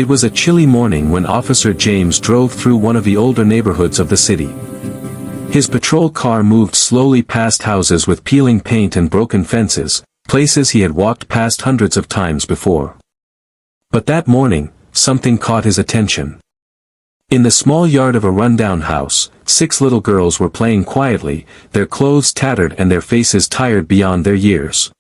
It was a chilly morning when Officer James drove through one of the older neighborhoods of the city. His patrol car moved slowly past houses with peeling paint and broken fences, places he had walked past hundreds of times before. But that morning, something caught his attention. In the small yard of a rundown house, 6 little girls were playing quietly, their clothes tattered and their faces tired beyond their years.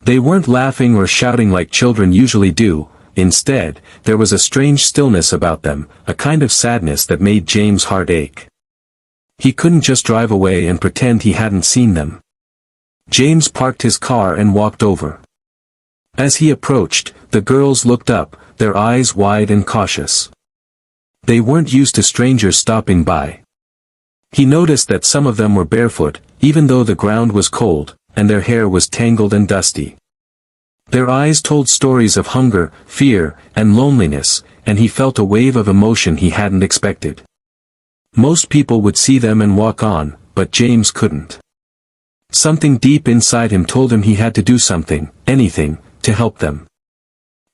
They weren't laughing or shouting like children usually do. Instead, there was a strange stillness about them, a kind of sadness that made James' heart ache. He couldn't just drive away and pretend he hadn't seen them. James parked his car and walked over. As he approached, the girls looked up, their eyes wide and cautious. They weren't used to strangers stopping by. He noticed that some of them were barefoot, even though the ground was cold, and their hair was tangled and dusty. Their eyes told stories of hunger, fear, and loneliness, and he felt a wave of emotion he hadn't expected. Most people would see them and walk on, but James couldn't. Something deep inside him told him he had to do something, anything, to help them.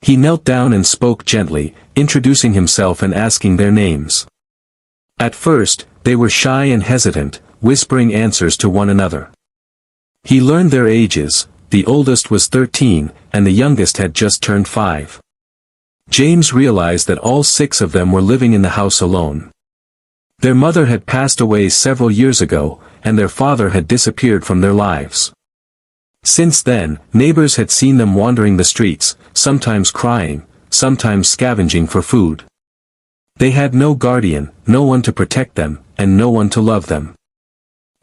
He knelt down and spoke gently, introducing himself and asking their names. At first, they were shy and hesitant, whispering answers to one another. He learned their ages. The oldest was 13, and the youngest had just turned 5. James realized that all 6 of them were living in the house alone. Their mother had passed away several years ago, and their father had disappeared from their lives. Since then, neighbors had seen them wandering the streets, sometimes crying, sometimes scavenging for food. They had no guardian, no one to protect them, and no one to love them.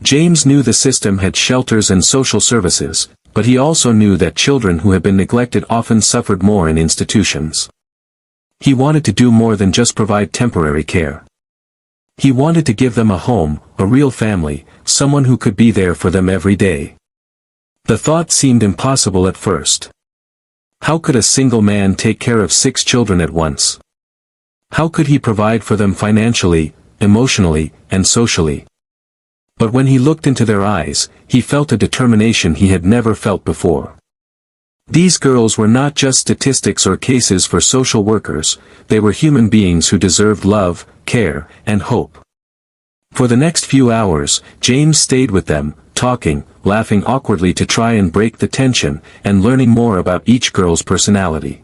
James knew the system had shelters and social services, but he also knew that children who had been neglected often suffered more in institutions. He wanted to do more than just provide temporary care. He wanted to give them a home, a real family, someone who could be there for them every day. The thought seemed impossible at first. How could a single man take care of 6 children at once? How could he provide for them financially, emotionally, and socially? But when he looked into their eyes, he felt a determination he had never felt before. These girls were not just statistics or cases for social workers, they were human beings who deserved love, care, and hope. For the next few hours, James stayed with them, talking, laughing awkwardly to try and break the tension, and learning more about each girl's personality.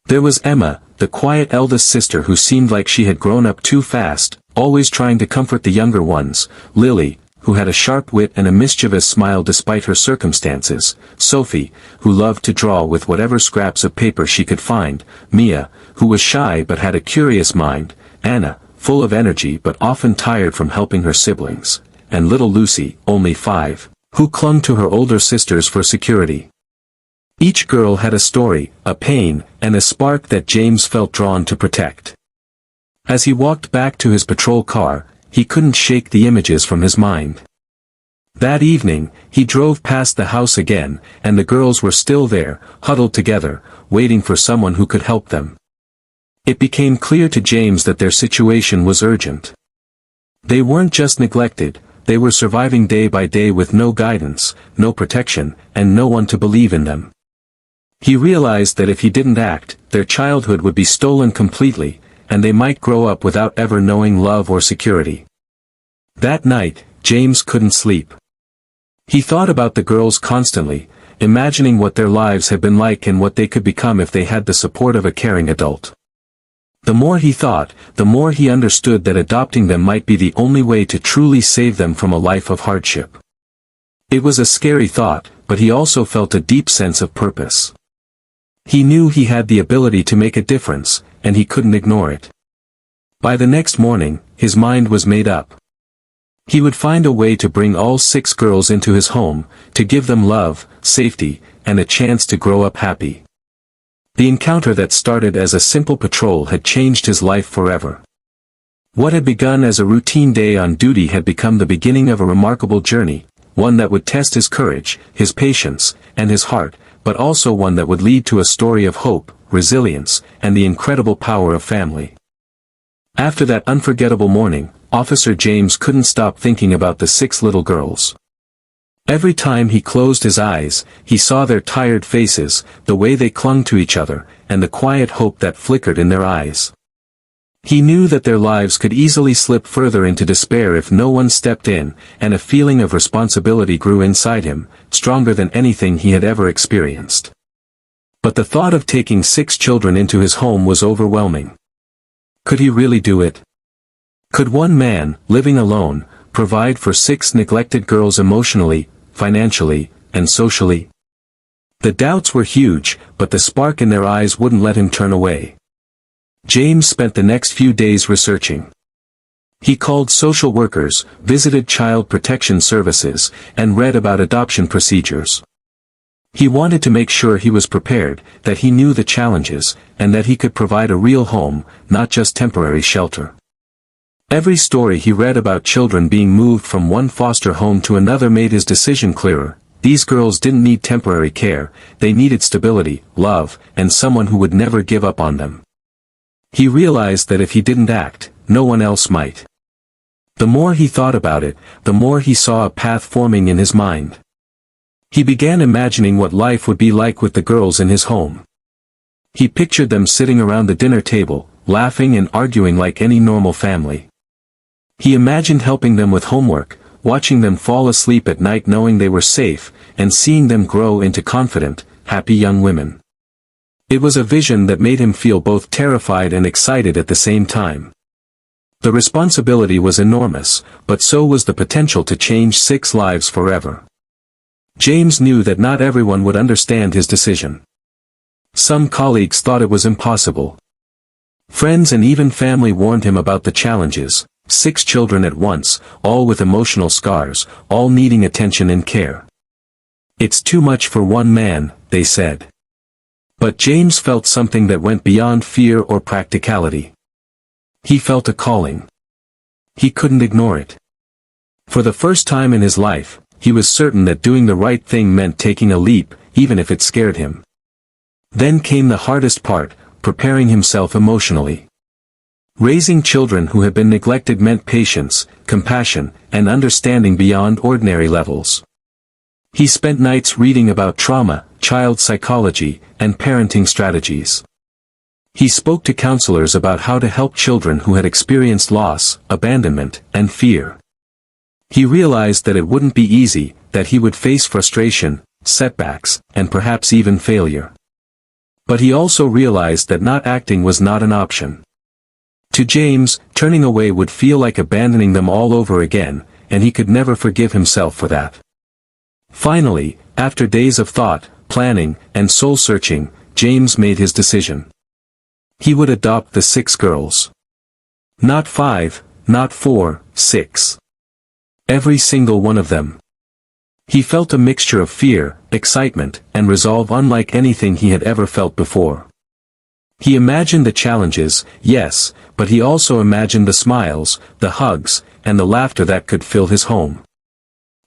There was Emma, the quiet eldest sister who seemed like she had grown up too fast, always trying to comfort the younger ones, Lily, who had a sharp wit and a mischievous smile despite her circumstances, Sophie, who loved to draw with whatever scraps of paper she could find, Mia, who was shy but had a curious mind, Anna, full of energy but often tired from helping her siblings, and little Lucy, only 5, who clung to her older sisters for security. Each girl had a story, a pain, and a spark that James felt drawn to protect. As he walked back to his patrol car, he couldn't shake the images from his mind. That evening, he drove past the house again, and the girls were still there, huddled together, waiting for someone who could help them. It became clear to James that their situation was urgent. They weren't just neglected, they were surviving day by day with no guidance, no protection, and no one to believe in them. He realized that if he didn't act, their childhood would be stolen completely, and they might grow up without ever knowing love or security. That night, James couldn't sleep. He thought about the girls constantly, imagining what their lives had been like and what they could become if they had the support of a caring adult. The more he thought, the more he understood that adopting them might be the only way to truly save them from a life of hardship. It was a scary thought, but he also felt a deep sense of purpose. He knew he had the ability to make a difference, and he couldn't ignore it. By the next morning, his mind was made up. He would find a way to bring all 6 girls into his home, to give them love, safety, and a chance to grow up happy. The encounter that started as a simple patrol had changed his life forever. What had begun as a routine day on duty had become the beginning of a remarkable journey, one that would test his courage, his patience, and his heart, but also one that would lead to a story of hope, resilience, and the incredible power of family. After that unforgettable morning, Officer James couldn't stop thinking about the 6 little girls. Every time he closed his eyes, he saw their tired faces, the way they clung to each other, and the quiet hope that flickered in their eyes. He knew that their lives could easily slip further into despair if no one stepped in, and a feeling of responsibility grew inside him, stronger than anything he had ever experienced. But the thought of taking 6 children into his home was overwhelming. Could he really do it? Could one man, living alone, provide for 6 neglected girls emotionally, financially, and socially? The doubts were huge, but the spark in their eyes wouldn't let him turn away. James spent the next few days researching. He called social workers, visited child protection services, and read about adoption procedures. He wanted to make sure he was prepared, that he knew the challenges, and that he could provide a real home, not just temporary shelter. Every story he read about children being moved from one foster home to another made his decision clearer. These girls didn't need temporary care, they needed stability, love, and someone who would never give up on them. He realized that if he didn't act, no one else might. The more he thought about it, the more he saw a path forming in his mind. He began imagining what life would be like with the girls in his home. He pictured them sitting around the dinner table, laughing and arguing like any normal family. He imagined helping them with homework, watching them fall asleep at night knowing they were safe, and seeing them grow into confident, happy young women. It was a vision that made him feel both terrified and excited at the same time. The responsibility was enormous, but so was the potential to change 6 lives forever. James knew that not everyone would understand his decision. Some colleagues thought it was impossible. Friends and even family warned him about the challenges. 6 children at once, all with emotional scars, all needing attention and care. It's too much for one man, they said. But James felt something that went beyond fear or practicality. He felt a calling. He couldn't ignore it. For the first time in his life, he was certain that doing the right thing meant taking a leap, even if it scared him. Then came the hardest part, preparing himself emotionally. Raising children who had been neglected meant patience, compassion, and understanding beyond ordinary levels. He spent nights reading about trauma, child psychology, and parenting strategies. He spoke to counselors about how to help children who had experienced loss, abandonment, and fear. He realized that it wouldn't be easy, that he would face frustration, setbacks, and perhaps even failure. But he also realized that not acting was not an option. To James, turning away would feel like abandoning them all over again, and he could never forgive himself for that. Finally, after days of thought, planning, and soul-searching, James made his decision. He would adopt the 6 girls. Not 5, not 4, 6. Every single one of them. He felt a mixture of fear, excitement, and resolve unlike anything he had ever felt before. He imagined the challenges, yes, but he also imagined the smiles, the hugs, and the laughter that could fill his home.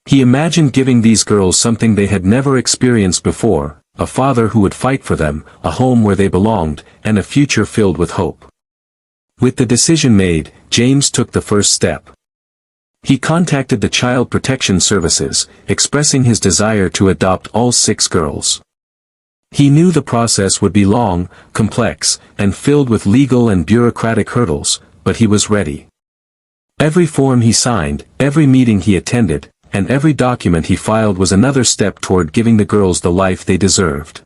He imagined giving these girls something they had never experienced before, a father who would fight for them, a home where they belonged, and a future filled with hope. With the decision made, James took the first step. He contacted the Child Protection Services, expressing his desire to adopt all 6 girls. He knew the process would be long, complex, and filled with legal and bureaucratic hurdles, but he was ready. Every form he signed, every meeting he attended, and every document he filed was another step toward giving the girls the life they deserved.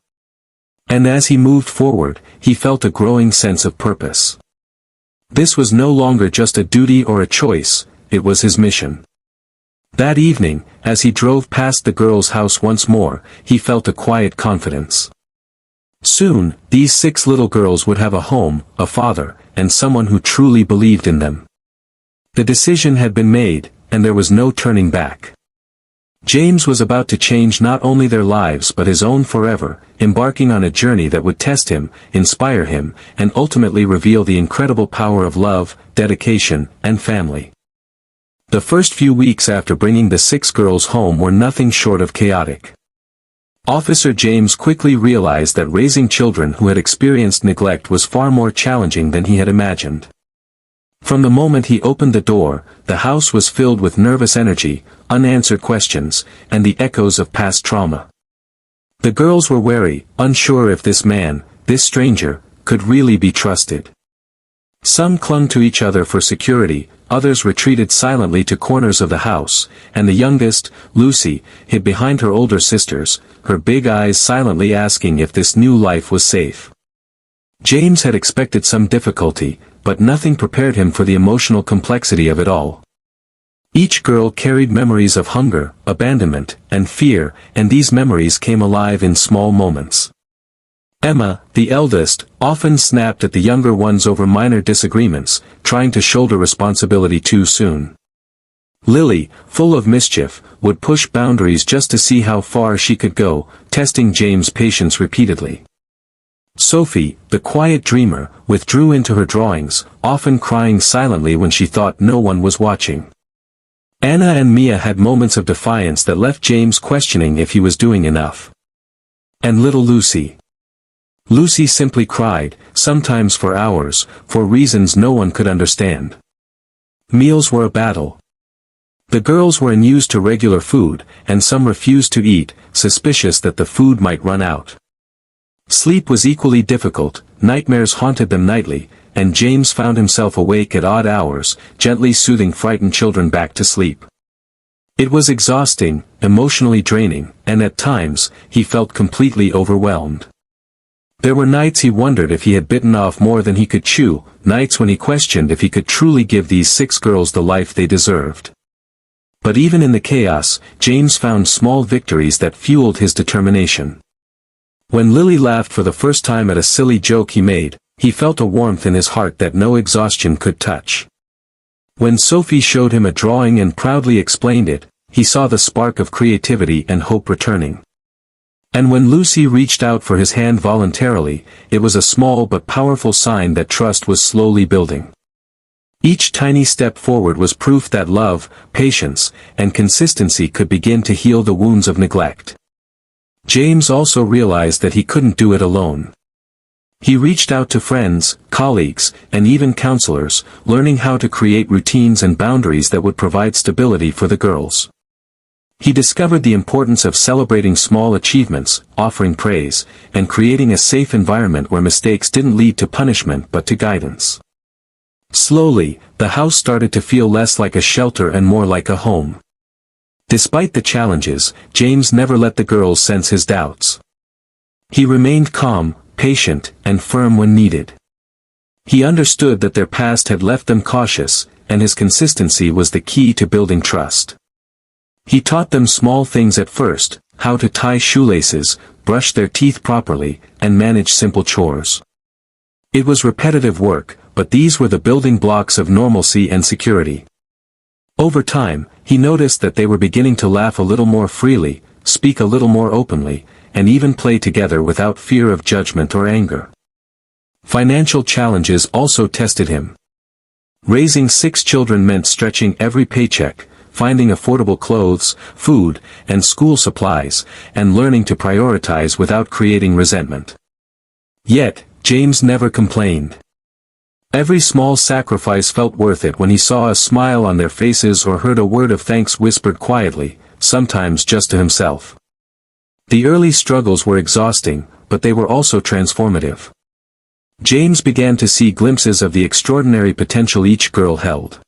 And as he moved forward, he felt a growing sense of purpose. This was no longer just a duty or a choice, it was his mission. That evening, as he drove past the girls' house once more, he felt a quiet confidence. Soon, these 6 little girls would have a home, a father, and someone who truly believed in them. The decision had been made, and there was no turning back. James was about to change not only their lives but his own forever, embarking on a journey that would test him, inspire him, and ultimately reveal the incredible power of love, dedication, and family. The first few weeks after bringing the 6 girls home were nothing short of chaotic. Officer James quickly realized that raising children who had experienced neglect was far more challenging than he had imagined. From the moment he opened the door, the house was filled with nervous energy, unanswered questions, and the echoes of past trauma. The girls were wary, unsure if this man, this stranger, could really be trusted. Some clung to each other for security, others retreated silently to corners of the house, and the youngest, Lucy, hid behind her older sisters, her big eyes silently asking if this new life was safe. James had expected some difficulty, but nothing prepared him for the emotional complexity of it all. Each girl carried memories of hunger, abandonment, and fear, and these memories came alive in small moments. Emma, the eldest, often snapped at the younger ones over minor disagreements, trying to shoulder responsibility too soon. Lily, full of mischief, would push boundaries just to see how far she could go, testing James' patience repeatedly. Sophie, the quiet dreamer, withdrew into her drawings, often crying silently when she thought no one was watching. Anna and Mia had moments of defiance that left James questioning if he was doing enough. And little Lucy. Lucy simply cried, sometimes for hours, for reasons no one could understand. Meals were a battle. The girls were unused to regular food, and some refused to eat, suspicious that the food might run out. Sleep was equally difficult, nightmares haunted them nightly, and James found himself awake at odd hours, gently soothing frightened children back to sleep. It was exhausting, emotionally draining, and at times, he felt completely overwhelmed. There were nights he wondered if he had bitten off more than he could chew, nights when he questioned if he could truly give these 6 girls the life they deserved. But even in the chaos, James found small victories that fueled his determination. When Lily laughed for the first time at a silly joke he made, he felt a warmth in his heart that no exhaustion could touch. When Sophie showed him a drawing and proudly explained it, he saw the spark of creativity and hope returning. And when Lucy reached out for his hand voluntarily, it was a small but powerful sign that trust was slowly building. Each tiny step forward was proof that love, patience, and consistency could begin to heal the wounds of neglect. James also realized that he couldn't do it alone. He reached out to friends, colleagues, and even counselors, learning how to create routines and boundaries that would provide stability for the girls. He discovered the importance of celebrating small achievements, offering praise, and creating a safe environment where mistakes didn't lead to punishment but to guidance. Slowly, the house started to feel less like a shelter and more like a home. Despite the challenges, James never let the girls sense his doubts. He remained calm, patient, and firm when needed. He understood that their past had left them cautious, and his consistency was the key to building trust. He taught them small things at first, how to tie shoelaces, brush their teeth properly, and manage simple chores. It was repetitive work, but these were the building blocks of normalcy and security. Over time, he noticed that they were beginning to laugh a little more freely, speak a little more openly, and even play together without fear of judgment or anger. Financial challenges also tested him. Raising 6 children meant stretching every paycheck, finding affordable clothes, food, and school supplies, and learning to prioritize without creating resentment. Yet, James never complained. Every small sacrifice felt worth it when he saw a smile on their faces or heard a word of thanks whispered quietly, sometimes just to himself. The early struggles were exhausting, but they were also transformative. James began to see glimpses of the extraordinary potential each girl held.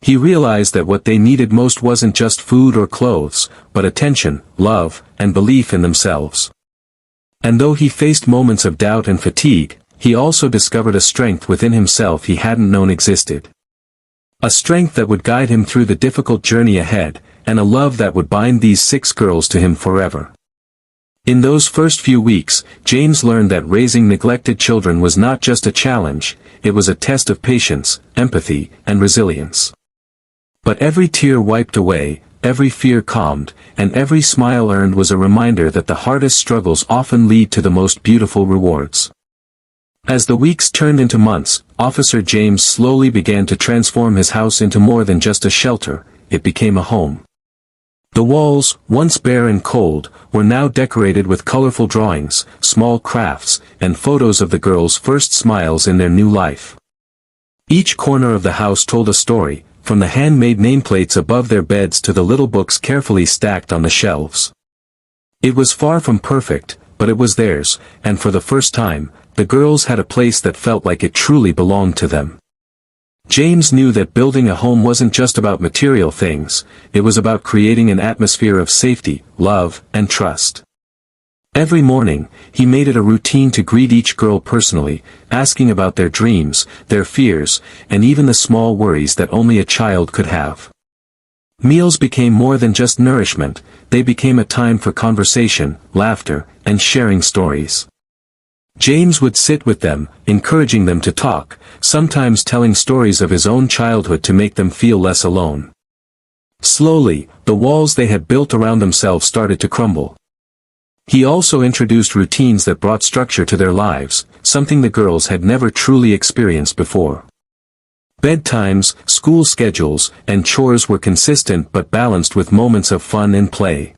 He realized that what they needed most wasn't just food or clothes, but attention, love, and belief in themselves. And though he faced moments of doubt and fatigue, he also discovered a strength within himself he hadn't known existed. A strength that would guide him through the difficult journey ahead, and a love that would bind these 6 girls to him forever. In those first few weeks, James learned that raising neglected children was not just a challenge, it was a test of patience, empathy, and resilience. But every tear wiped away, every fear calmed, and every smile earned was a reminder that the hardest struggles often lead to the most beautiful rewards. As the weeks turned into months, Officer James slowly began to transform his house into more than just a shelter, it became a home. The walls, once bare and cold, were now decorated with colorful drawings, small crafts, and photos of the girls' first smiles in their new life. Each corner of the house told a story, from the handmade nameplates above their beds to the little books carefully stacked on the shelves. It was far from perfect, but it was theirs, and for the first time, the girls had a place that felt like it truly belonged to them. James knew that building a home wasn't just about material things, it was about creating an atmosphere of safety, love, and trust. Every morning, he made it a routine to greet each girl personally, asking about their dreams, their fears, and even the small worries that only a child could have. Meals became more than just nourishment, they became a time for conversation, laughter, and sharing stories. James would sit with them, encouraging them to talk, sometimes telling stories of his own childhood to make them feel less alone. Slowly, the walls they had built around themselves started to crumble. He also introduced routines that brought structure to their lives, something the girls had never truly experienced before. Bedtimes, school schedules, and chores were consistent but balanced with moments of fun and play.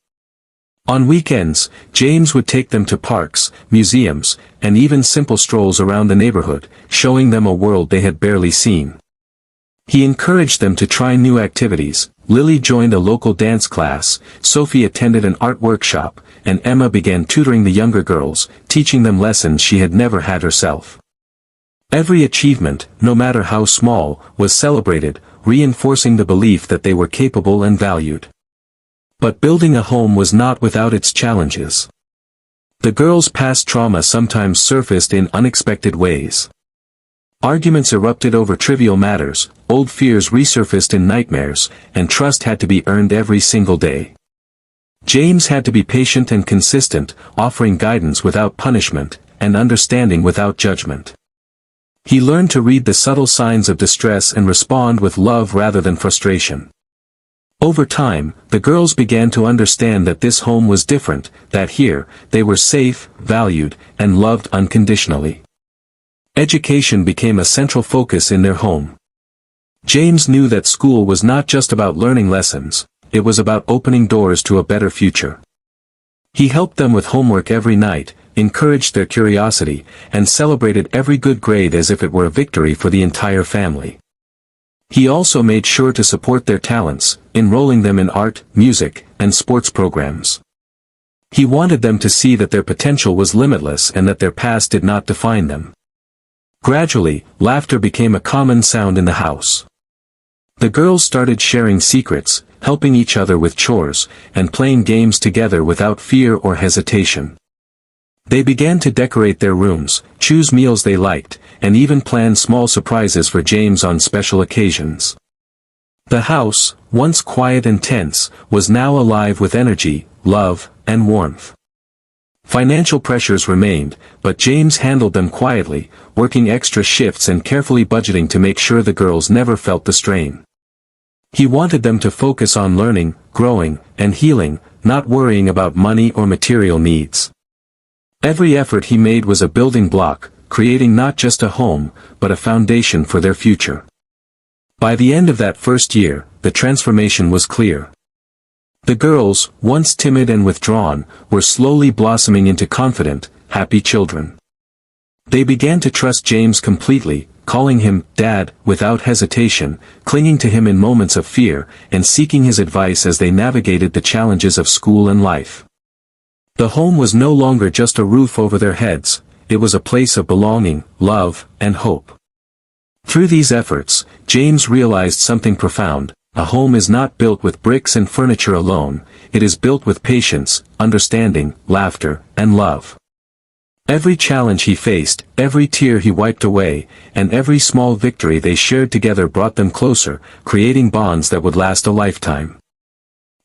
On weekends, James would take them to parks, museums, and even simple strolls around the neighborhood, showing them a world they had barely seen. He encouraged them to try new activities. Lily joined a local dance class, Sophie attended an art workshop, and Emma began tutoring the younger girls, teaching them lessons she had never had herself. Every achievement, no matter how small, was celebrated, reinforcing the belief that they were capable and valued. But building a home was not without its challenges. The girls' past trauma sometimes surfaced in unexpected ways. Arguments erupted over trivial matters, old fears resurfaced in nightmares, and trust had to be earned every single day. James had to be patient and consistent, offering guidance without punishment, and understanding without judgment. He learned to read the subtle signs of distress and respond with love rather than frustration. Over time, the girls began to understand that this home was different, that here, they were safe, valued, and loved unconditionally. Education became a central focus in their home. James knew that school was not just about learning lessons, it was about opening doors to a better future. He helped them with homework every night, encouraged their curiosity, and celebrated every good grade as if it were a victory for the entire family. He also made sure to support their talents, enrolling them in art, music, and sports programs. He wanted them to see that their potential was limitless and that their past did not define them. Gradually, laughter became a common sound in the house. The girls started sharing secrets, helping each other with chores, and playing games together without fear or hesitation. They began to decorate their rooms, choose meals they liked, and even plan small surprises for James on special occasions. The house, once quiet and tense, was now alive with energy, love, and warmth. Financial pressures remained, but James handled them quietly, working extra shifts and carefully budgeting to make sure the girls never felt the strain. He wanted them to focus on learning, growing, and healing, not worrying about money or material needs. Every effort he made was a building block, creating not just a home, but a foundation for their future. By the end of that first year, the transformation was clear. The girls, once timid and withdrawn, were slowly blossoming into confident, happy children. They began to trust James completely, calling him Dad without hesitation, clinging to him in moments of fear, and seeking his advice as they navigated the challenges of school and life. The home was no longer just a roof over their heads, it was a place of belonging, love, and hope. Through these efforts, James realized something profound: a home is not built with bricks and furniture alone, it is built with patience, understanding, laughter, and love. Every challenge he faced, every tear he wiped away, and every small victory they shared together brought them closer, creating bonds that would last a lifetime.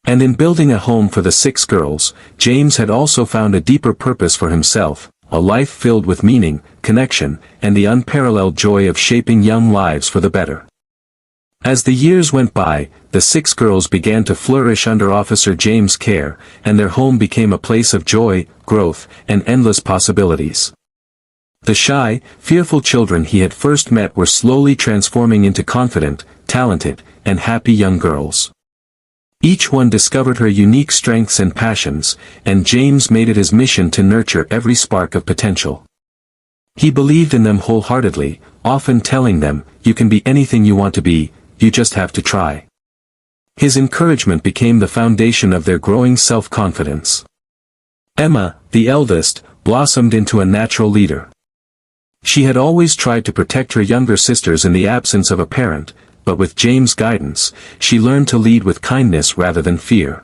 And in building a home for the 6 girls, James had also found a deeper purpose for himself, a life filled with meaning, connection, and the unparalleled joy of shaping young lives for the better. As the years went by, the 6 girls began to flourish under Officer James' care, and their home became a place of joy, growth, and endless possibilities. The shy, fearful children he had first met were slowly transforming into confident, talented, and happy young girls. Each one discovered her unique strengths and passions, and James made it his mission to nurture every spark of potential. He believed in them wholeheartedly, often telling them, "You can be anything you want to be, you just have to try." His encouragement became the foundation of their growing self-confidence. Emma, the eldest, blossomed into a natural leader. She had always tried to protect her younger sisters in the absence of a parent, but with James' guidance, she learned to lead with kindness rather than fear.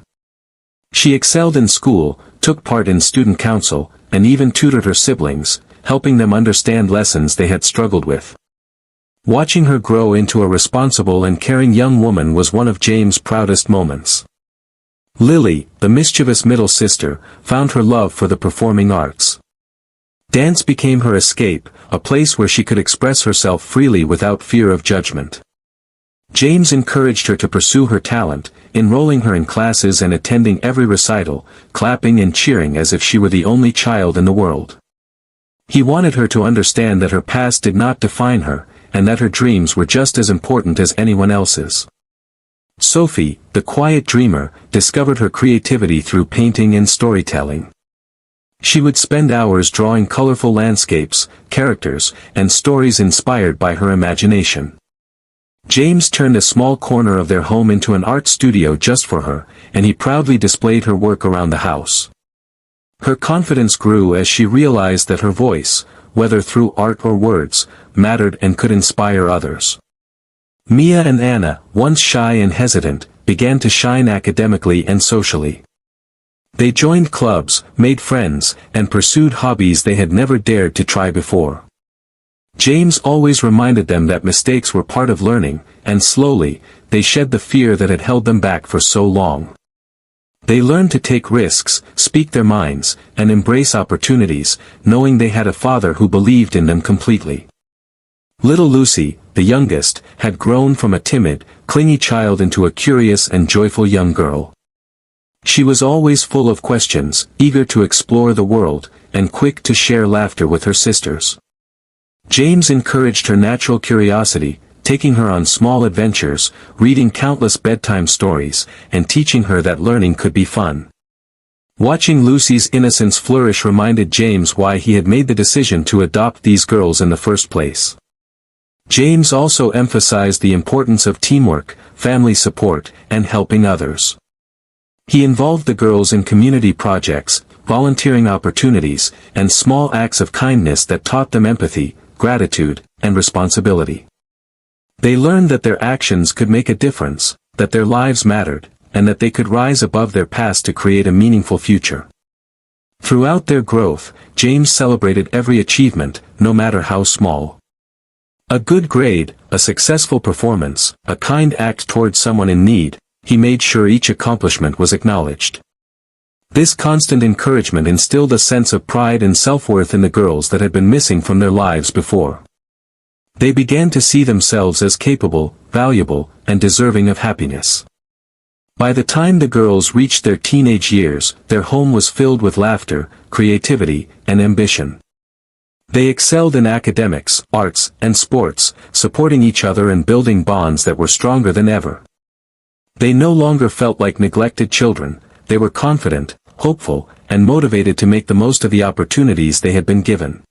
She excelled in school, took part in student council, and even tutored her siblings, helping them understand lessons they had struggled with. Watching her grow into a responsible and caring young woman was one of James' proudest moments. Lily, the mischievous middle sister, found her love for the performing arts. Dance became her escape, a place where she could express herself freely without fear of judgment. James encouraged her to pursue her talent, enrolling her in classes and attending every recital, clapping and cheering as if she were the only child in the world. He wanted her to understand that her past did not define her, and that her dreams were just as important as anyone else's. Sophie, the quiet dreamer, discovered her creativity through painting and storytelling. She would spend hours drawing colorful landscapes, characters, and stories inspired by her imagination. James turned a small corner of their home into an art studio just for her, and he proudly displayed her work around the house. Her confidence grew as she realized that her voice, whether through art or words, mattered and could inspire others. Mia and Anna, once shy and hesitant, began to shine academically and socially. They joined clubs, made friends, and pursued hobbies they had never dared to try before. James always reminded them that mistakes were part of learning, and slowly, they shed the fear that had held them back for so long. They learned to take risks, speak their minds, and embrace opportunities, knowing they had a father who believed in them completely. Little Lucy, the youngest, had grown from a timid, clingy child into a curious and joyful young girl. She was always full of questions, eager to explore the world, and quick to share laughter with her sisters. James encouraged her natural curiosity, taking her on small adventures, reading countless bedtime stories, and teaching her that learning could be fun. Watching Lucy's innocence flourish reminded James why he had made the decision to adopt these girls in the first place. James also emphasized the importance of teamwork, family support, and helping others. He involved the girls in community projects, volunteering opportunities, and small acts of kindness that taught them empathy, gratitude, and responsibility. They learned that their actions could make a difference, that their lives mattered, and that they could rise above their past to create a meaningful future. Throughout their growth, James celebrated every achievement, no matter how small. A good grade, a successful performance, a kind act towards someone in need, he made sure each accomplishment was acknowledged. This constant encouragement instilled a sense of pride and self-worth in the girls that had been missing from their lives before. They began to see themselves as capable, valuable, and deserving of happiness. By the time the girls reached their teenage years, their home was filled with laughter, creativity, and ambition. They excelled in academics, arts, and sports, supporting each other and building bonds that were stronger than ever. They no longer felt like neglected children, they were confident, hopeful, and motivated to make the most of the opportunities they had been given.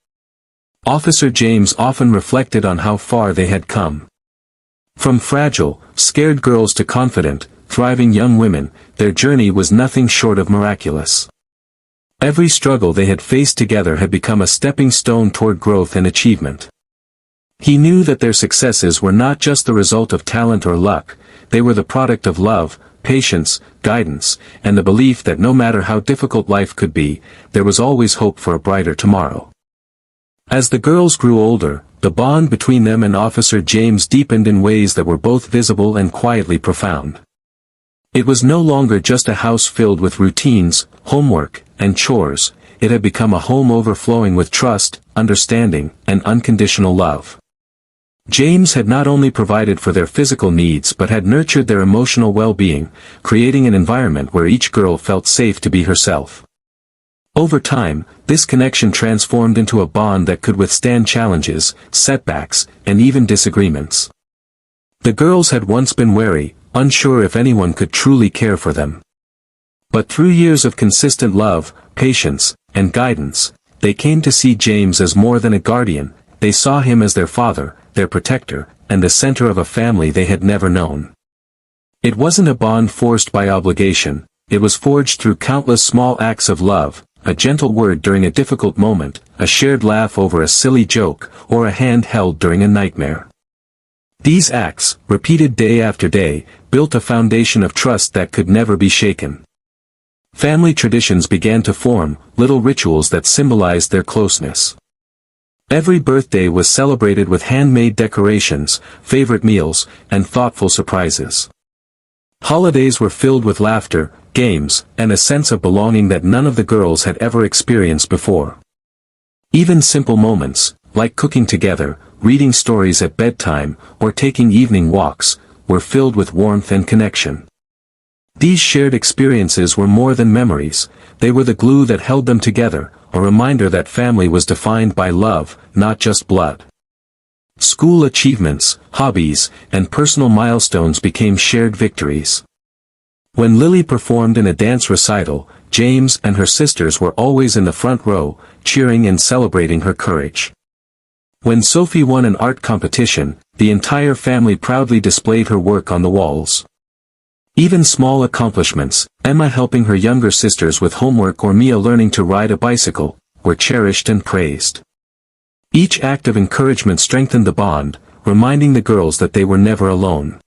Officer James often reflected on how far they had come. From fragile, scared girls to confident, thriving young women, their journey was nothing short of miraculous. Every struggle they had faced together had become a stepping stone toward growth and achievement. He knew that their successes were not just the result of talent or luck, they were the product of love, patience, guidance, and the belief that no matter how difficult life could be, there was always hope for a brighter tomorrow. As the girls grew older, the bond between them and Officer James deepened in ways that were both visible and quietly profound. It was no longer just a house filled with routines, homework, and chores, it had become a home overflowing with trust, understanding, and unconditional love. James had not only provided for their physical needs but had nurtured their emotional well-being, creating an environment where each girl felt safe to be herself. Over time, this connection transformed into a bond that could withstand challenges, setbacks, and even disagreements. The girls had once been wary, unsure if anyone could truly care for them. But through years of consistent love, patience, and guidance, they came to see James as more than a guardian, they saw him as their father, their protector, and the center of a family they had never known. It wasn't a bond forced by obligation, it was forged through countless small acts of love, a gentle word during a difficult moment, a shared laugh over a silly joke, or a hand held during a nightmare. These acts, repeated day after day, built a foundation of trust that could never be shaken. Family traditions began to form, little rituals that symbolized their closeness. Every birthday was celebrated with handmade decorations, favorite meals, and thoughtful surprises. Holidays were filled with laughter, games, and a sense of belonging that none of the girls had ever experienced before. Even simple moments, like cooking together, reading stories at bedtime, or taking evening walks, were filled with warmth and connection. These shared experiences were more than memories, they were the glue that held them together, a reminder that family was defined by love, not just blood. School achievements, hobbies, and personal milestones became shared victories. When Lily performed in a dance recital, James and her sisters were always in the front row, cheering and celebrating her courage. When Sophie won an art competition, the entire family proudly displayed her work on the walls. Even small accomplishments, Emma helping her younger sisters with homework or Mia learning to ride a bicycle, were cherished and praised. Each act of encouragement strengthened the bond, reminding the girls that they were never alone.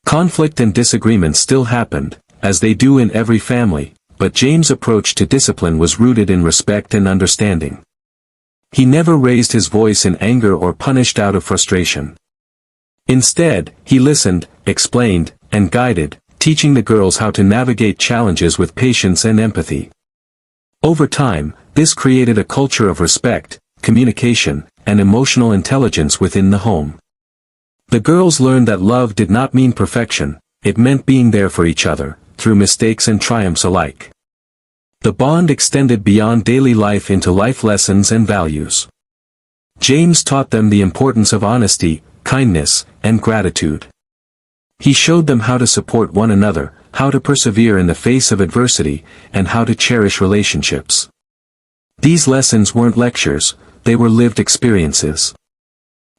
Conflict and disagreement still happened, as they do in every family, but James' approach to discipline was rooted in respect and understanding. He never raised his voice in anger or punished out of frustration. Instead, he listened, explained, and guided, teaching the girls how to navigate challenges with patience and empathy. Over time, this created a culture of respect, communication, and emotional intelligence within the home. The girls learned that love did not mean perfection, it meant being there for each other, through mistakes and triumphs alike. The bond extended beyond daily life into life lessons and values. James taught them the importance of honesty, kindness, and gratitude. He showed them how to support one another, how to persevere in the face of adversity, and how to cherish relationships. These lessons weren't lectures, they were lived experiences.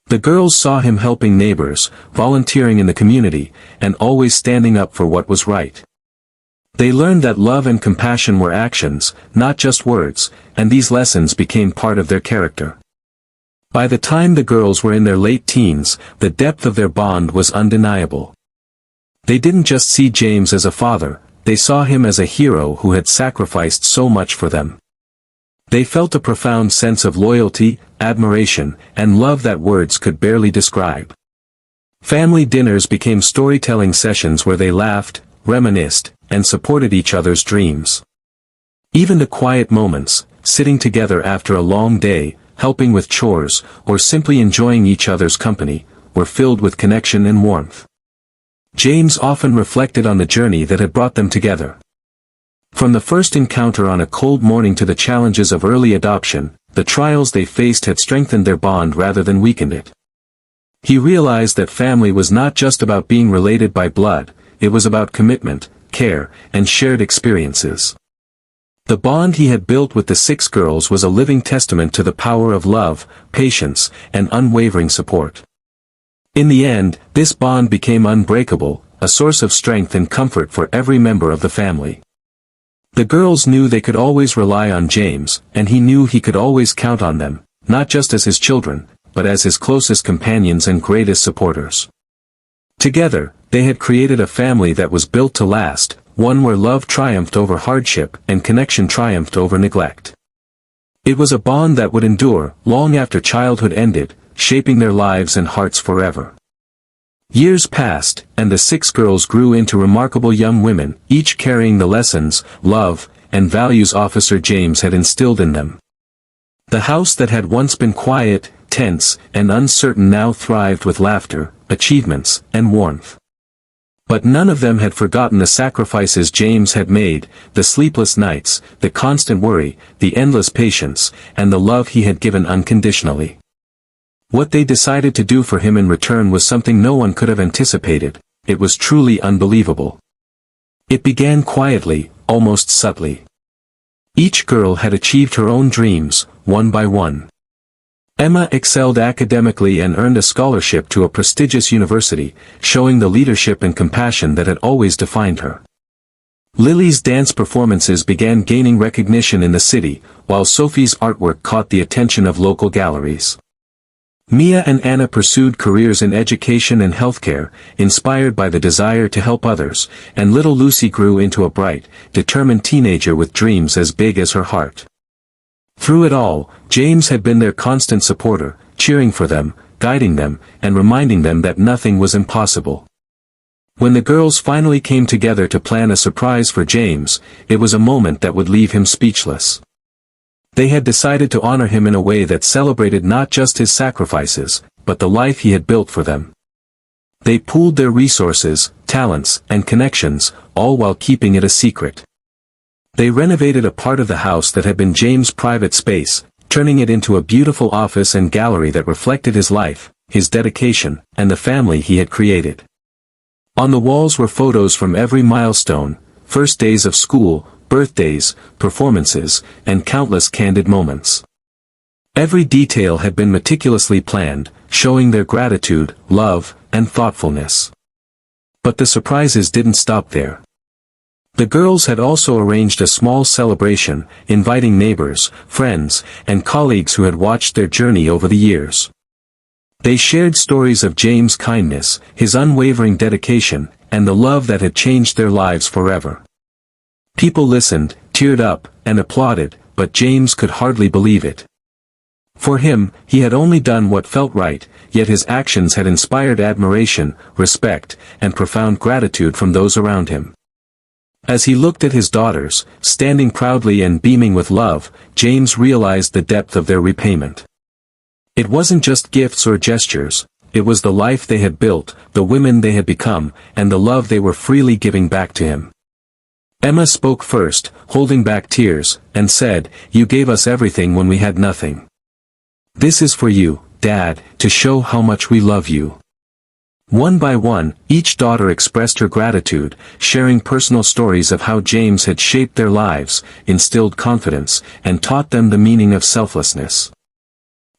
The girls saw him helping neighbors, volunteering in the community, and always standing up for what was right. They learned that love and compassion were actions, not just words, and these lessons became part of their character. By the time the girls were in their late teens, the depth of their bond was undeniable. They didn't just see James as a father, they saw him as a hero who had sacrificed so much for them. They felt a profound sense of loyalty, admiration, and love that words could barely describe. Family dinners became storytelling sessions where they laughed, reminisced, and supported each other's dreams. Even the quiet moments, sitting together after a long day, helping with chores, or simply enjoying each other's company, were filled with connection and warmth. James often reflected on the journey that had brought them together. From the first encounter on a cold morning to the challenges of early adoption, the trials they faced had strengthened their bond rather than weakened it. He realized that family was not just about being related by blood, it was about commitment, care, and shared experiences. The bond he had built with the 6 girls was a living testament to the power of love, patience, and unwavering support. In the end, this bond became unbreakable, a source of strength and comfort for every member of the family. The girls knew they could always rely on James, and he knew he could always count on them, not just as his children, but as his closest companions and greatest supporters. Together, they had created a family that was built to last, one where love triumphed over hardship and connection triumphed over neglect. It was a bond that would endure, long after childhood ended, shaping their lives and hearts forever. Years passed, and the 6 girls grew into remarkable young women, each carrying the lessons, love, and values Officer James had instilled in them. The house that had once been quiet, tense, and uncertain now thrived with laughter, achievements, and warmth. But none of them had forgotten the sacrifices James had made, the sleepless nights, the constant worry, the endless patience, and the love he had given unconditionally. What they decided to do for him in return was something no one could have anticipated, it was truly unbelievable. It began quietly, almost subtly. Each girl had achieved her own dreams, one by one. Emma excelled academically and earned a scholarship to a prestigious university, showing the leadership and compassion that had always defined her. Lily's dance performances began gaining recognition in the city, while Sophie's artwork caught the attention of local galleries. Mia and Anna pursued careers in education and healthcare, inspired by the desire to help others, and little Lucy grew into a bright, determined teenager with dreams as big as her heart. Through it all, James had been their constant supporter, cheering for them, guiding them, and reminding them that nothing was impossible. When the girls finally came together to plan a surprise for James, it was a moment that would leave him speechless. They had decided to honor him in a way that celebrated not just his sacrifices, but the life he had built for them. They pooled their resources, talents, and connections, all while keeping it a secret. They renovated a part of the house that had been James' private space, turning it into a beautiful office and gallery that reflected his life, his dedication, and the family he had created. On the walls were photos from every milestone, first days of school, birthdays, performances, and countless candid moments. Every detail had been meticulously planned, showing their gratitude, love, and thoughtfulness. But the surprises didn't stop there. The girls had also arranged a small celebration, inviting neighbors, friends, and colleagues who had watched their journey over the years. They shared stories of James' kindness, his unwavering dedication, and the love that had changed their lives forever. People listened, teared up, and applauded, but James could hardly believe it. For him, he had only done what felt right, yet his actions had inspired admiration, respect, and profound gratitude from those around him. As he looked at his daughters, standing proudly and beaming with love, James realized the depth of their repayment. It wasn't just gifts or gestures, it was the life they had built, the women they had become, and the love they were freely giving back to him. Emma spoke first, holding back tears, and said, "You gave us everything when we had nothing. This is for you, Dad, to show how much we love you." One by one, each daughter expressed her gratitude, sharing personal stories of how James had shaped their lives, instilled confidence, and taught them the meaning of selflessness.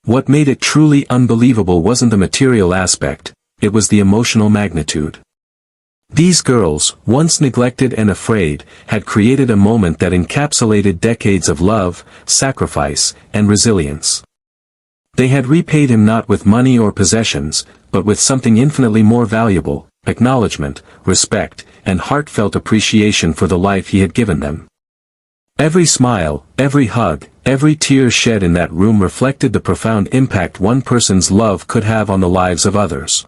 What made it truly unbelievable wasn't the material aspect, it was the emotional magnitude. These girls, once neglected and afraid, had created a moment that encapsulated decades of love, sacrifice, and resilience. They had repaid him not with money or possessions, but with something infinitely more valuable, acknowledgement, respect, and heartfelt appreciation for the life he had given them. Every smile, every hug, every tear shed in that room reflected the profound impact one person's love could have on the lives of others.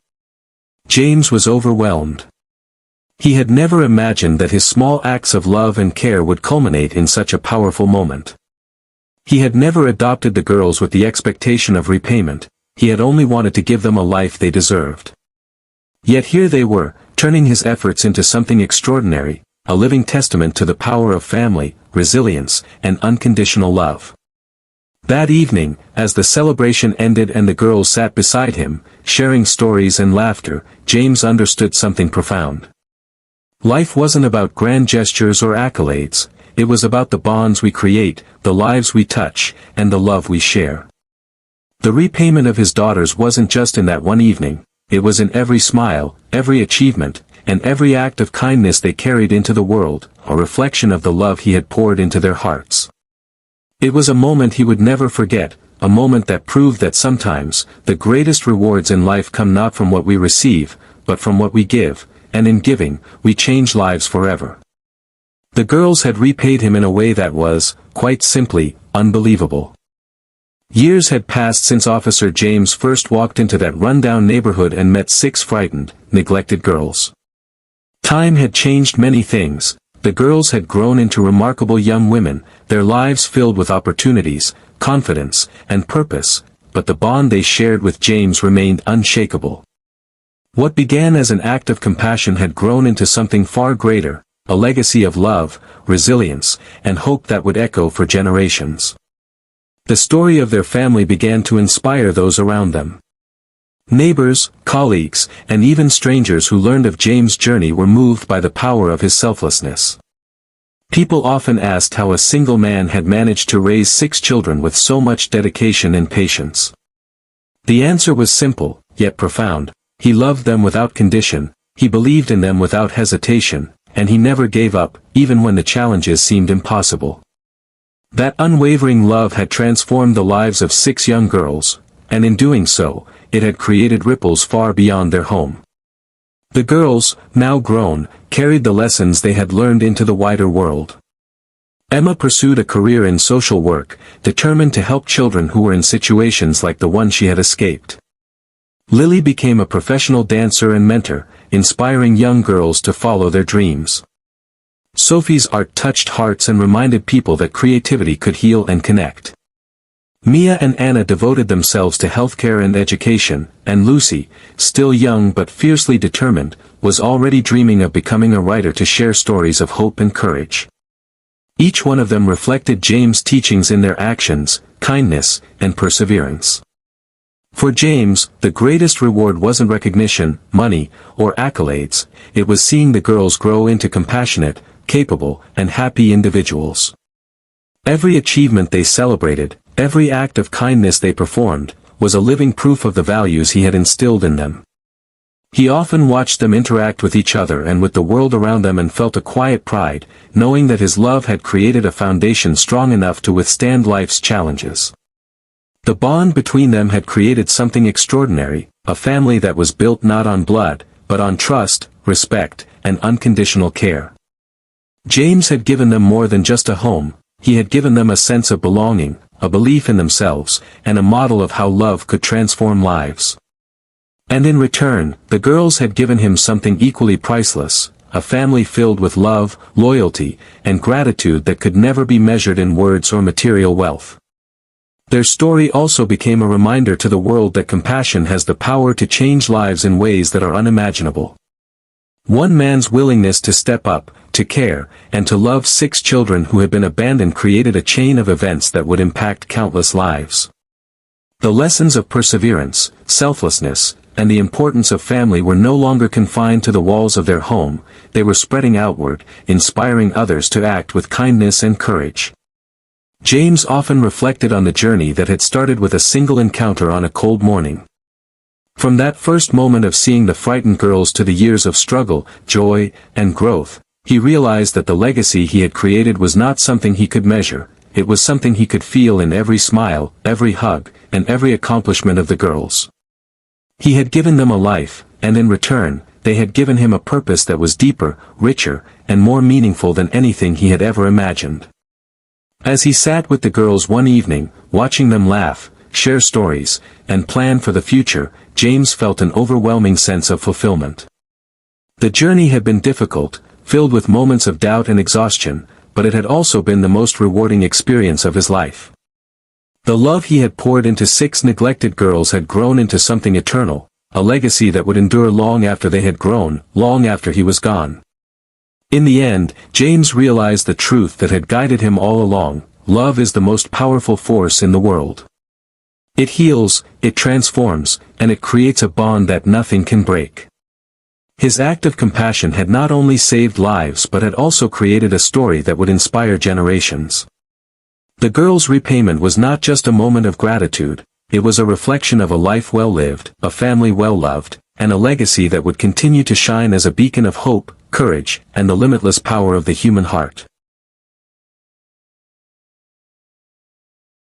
James was overwhelmed. He had never imagined that his small acts of love and care would culminate in such a powerful moment. He had never adopted the girls with the expectation of repayment, he had only wanted to give them a life they deserved. Yet here they were, turning his efforts into something extraordinary, a living testament to the power of family, resilience, and unconditional love. That evening, as the celebration ended and the girls sat beside him, sharing stories and laughter, James understood something profound. Life wasn't about grand gestures or accolades, it was about the bonds we create, the lives we touch, and the love we share. The repayment of his daughters wasn't just in that one evening, it was in every smile, every achievement, and every act of kindness they carried into the world, a reflection of the love he had poured into their hearts. It was a moment he would never forget, a moment that proved that sometimes, the greatest rewards in life come not from what we receive, but from what we give, and in giving, we change lives forever. The girls had repaid him in a way that was, quite simply, unbelievable. Years had passed since Officer James first walked into that rundown neighborhood and met 6 frightened, neglected girls. Time had changed many things, the girls had grown into remarkable young women, their lives filled with opportunities, confidence, and purpose, but the bond they shared with James remained unshakable. What began as an act of compassion had grown into something far greater, a legacy of love, resilience, and hope that would echo for generations. The story of their family began to inspire those around them. Neighbors, colleagues, and even strangers who learned of James' journey were moved by the power of his selflessness. People often asked how a single man had managed to raise 6 children with so much dedication and patience. The answer was simple, yet profound. He loved them without condition, he believed in them without hesitation, and he never gave up, even when the challenges seemed impossible. That unwavering love had transformed the lives of 6 young girls, and in doing so, it had created ripples far beyond their home. The girls, now grown, carried the lessons they had learned into the wider world. Emma pursued a career in social work, determined to help children who were in situations like the one she had escaped. Lily became a professional dancer and mentor, inspiring young girls to follow their dreams. Sophie's art touched hearts and reminded people that creativity could heal and connect. Mia and Anna devoted themselves to healthcare and education, and Lucy, still young but fiercely determined, was already dreaming of becoming a writer to share stories of hope and courage. Each one of them reflected James' teachings in their actions, kindness, and perseverance. For James, the greatest reward wasn't recognition, money, or accolades, it was seeing the girls grow into compassionate, capable, and happy individuals. Every achievement they celebrated, every act of kindness they performed, was a living proof of the values he had instilled in them. He often watched them interact with each other and with the world around them and felt a quiet pride, knowing that his love had created a foundation strong enough to withstand life's challenges. The bond between them had created something extraordinary, a family that was built not on blood, but on trust, respect, and unconditional care. James had given them more than just a home, he had given them a sense of belonging, a belief in themselves, and a model of how love could transform lives. And in return, the girls had given him something equally priceless, a family filled with love, loyalty, and gratitude that could never be measured in words or material wealth. Their story also became a reminder to the world that compassion has the power to change lives in ways that are unimaginable. One man's willingness to step up, to care, and to love 6 children who had been abandoned created a chain of events that would impact countless lives. The lessons of perseverance, selflessness, and the importance of family were no longer confined to the walls of their home, they were spreading outward, inspiring others to act with kindness and courage. James often reflected on the journey that had started with a single encounter on a cold morning. From that first moment of seeing the frightened girls to the years of struggle, joy, and growth, he realized that the legacy he had created was not something he could measure, it was something he could feel in every smile, every hug, and every accomplishment of the girls. He had given them a life, and in return, they had given him a purpose that was deeper, richer, and more meaningful than anything he had ever imagined. As he sat with the girls one evening, watching them laugh, share stories, and plan for the future, James felt an overwhelming sense of fulfillment. The journey had been difficult, filled with moments of doubt and exhaustion, but it had also been the most rewarding experience of his life. The love he had poured into 6 neglected girls had grown into something eternal, a legacy that would endure long after they had grown, long after he was gone. In the end, James realized the truth that had guided him all along: love is the most powerful force in the world. It heals, it transforms, and it creates a bond that nothing can break. His act of compassion had not only saved lives but had also created a story that would inspire generations. The girls' repayment was not just a moment of gratitude, it was a reflection of a life well lived, a family well loved, and a legacy that would continue to shine as a beacon of hope, courage, and the limitless power of the human heart.